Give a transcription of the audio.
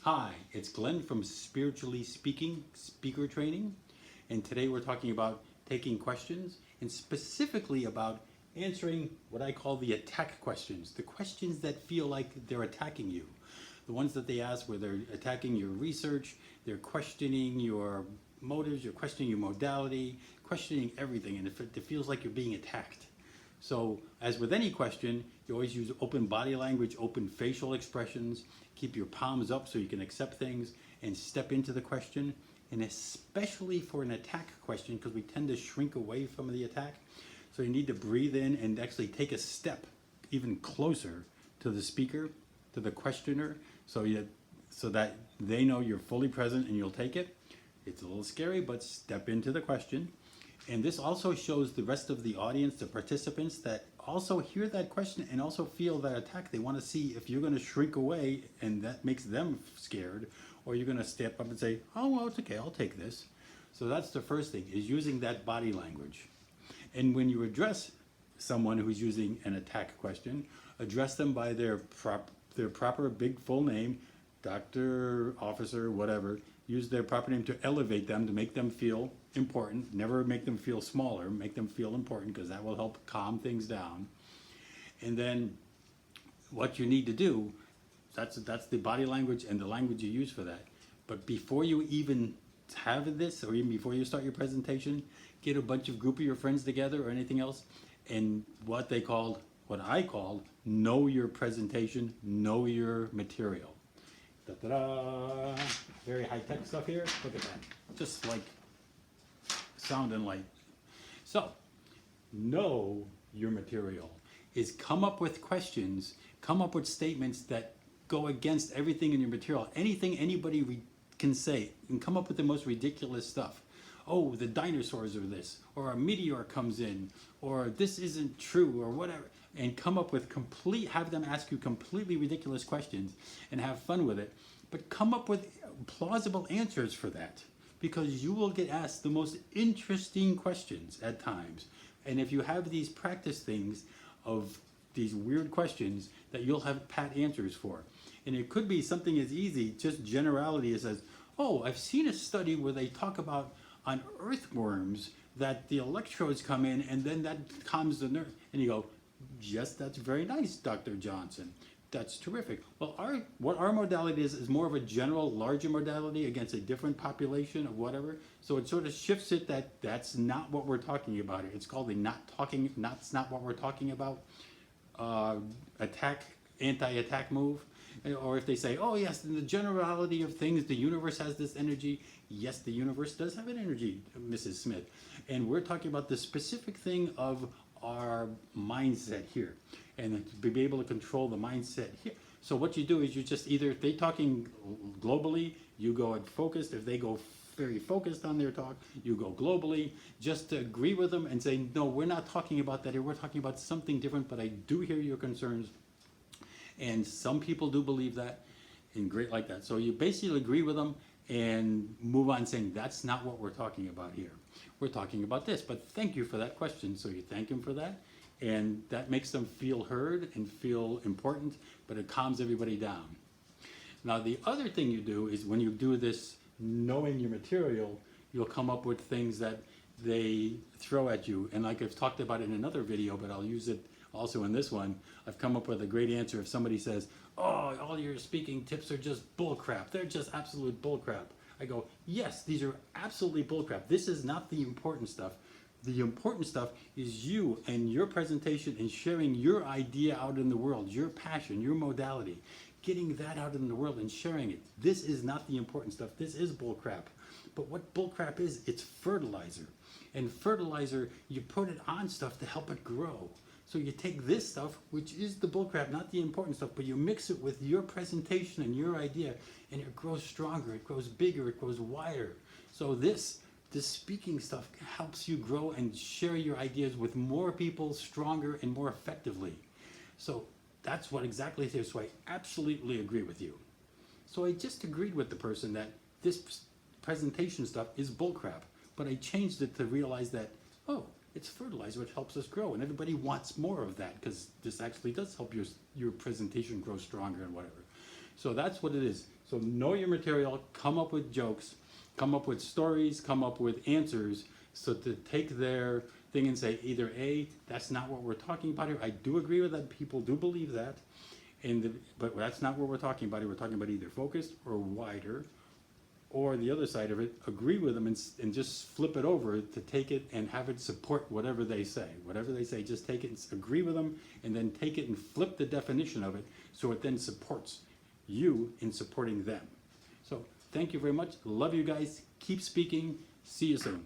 Hi, it's Glenn from Spiritually Speaking Speaker Training, and today we're talking about taking questions and specifically about answering what I call the attack questions, the questions that feel like they're attacking you, the ones that they ask where they're attacking your research, they're questioning your motives, you're questioning your modality, questioning everything, and it feels like you're being attacked. So, as with any question, you always use open body language, open facial expressions, keep your palms up so you can accept things and step into the question. And especially for an attack question, because we tend to shrink away from the attack. So you need to breathe in and actually take a step even closer to the speaker, to the questioner, so that they know you're fully present and you'll take it. It's a little scary, but step into the question. And this also shows the rest of the audience, the participants, that also hear that question and also feel that attack. They want to see if you're going to shrink away and that makes them scared, or you're going to step up and say, oh, well, it's okay, I'll take this. So that's the first thing, is using that body language. And when you address someone who's using an attack question, address them by their proper big full name, doctor, officer, whatever. Use their proper name to elevate them, to make them feel important. Never make them feel smaller, make them feel important, because that will help calm things down. And then what you need to do, that's the body language and the language you use for that. But before you even have this, or even before you start your presentation, get a bunch of group of your friends together or anything else, and what I called, know your presentation, know your material. Da-da-da. Very high-tech stuff here. Look at that. Just like sound and light. So, know your material is come up with questions, come up with statements that go against everything in your material. Anything anybody can say, and come up with the most ridiculous stuff. Oh, the dinosaurs are this, or a meteor comes in, or this isn't true, or whatever. And come up with have them ask you completely ridiculous questions and have fun with it. But come up with plausible answers for that, because you will get asked the most interesting questions at times. And if you have these practice things of these weird questions that you'll have pat answers for. And it could be something as easy, just generality, as says, oh, I've seen a study where they talk about on earthworms that the electrodes come in and then that calms the nerve. And you go, yes, that's very nice, Dr. Johnson. That's terrific. Well, what our modality is more of a general, larger modality against a different population of whatever. So it sort of shifts it that's not what we're talking about. It's called the that's not what we're talking about anti-attack move. Or if they say, oh yes, in the generality of things, the universe has this energy. Yes, the universe does have an energy, Mrs. Smith. And we're talking about the specific thing of our mindset here, and to be able to control the mindset here. So what you do is you just if they're talking globally, you go at focused. If they go very focused on their talk, you go globally. Just to agree with them and say, no, we're not talking about that here. We're talking about something different, but I do hear your concerns. And some people do believe that, and great like that. So you basically agree with them and move on saying, that's not what we're talking about here. We're talking about this, but thank you for that question. So you thank him for that, and that makes them feel heard and feel important, but it calms everybody down. Now the other thing you do is when you do this knowing your material, you'll come up with things that they throw at you. And like I've talked about in another video, but I'll use it also in this one, I've come up with a great answer. If somebody says, oh, all your speaking tips are just bullcrap, they're just absolute bullcrap, I go, yes, these are absolutely bullcrap. This is not the important stuff. The important stuff is you and your presentation and sharing your idea out in the world, your passion, your modality, getting that out in the world and sharing it. This is not the important stuff. This is bullcrap. But what bullcrap is, it's fertilizer. And fertilizer, you put it on stuff to help it grow. So you take this stuff, which is the bullcrap, not the important stuff, but you mix it with your presentation and your idea, and it grows stronger, it grows bigger, it grows wider. So this speaking stuff helps you grow and share your ideas with more people stronger and more effectively. So that's what exactly it is. So I absolutely agree with you. So I just agreed with the person that this presentation stuff is bullcrap, but I changed it to realize that, oh, it's fertilizer which helps us grow, and everybody wants more of that because this actually does help your presentation grow stronger and whatever. So that's what it is. So know your material, come up with jokes, come up with stories, come up with answers, so to take their thing and say either A, that's not what we're talking about here. I do agree with that. People do believe that. But that's not what we're talking about here. We're talking about either focused or wider, or the other side of it, agree with them and just flip it over to take it and have it support whatever they say. Whatever they say, just take it and agree with them, and then take it and flip the definition of it so it then supports you in supporting them. So thank you very much. Love you guys. Keep speaking. See you soon.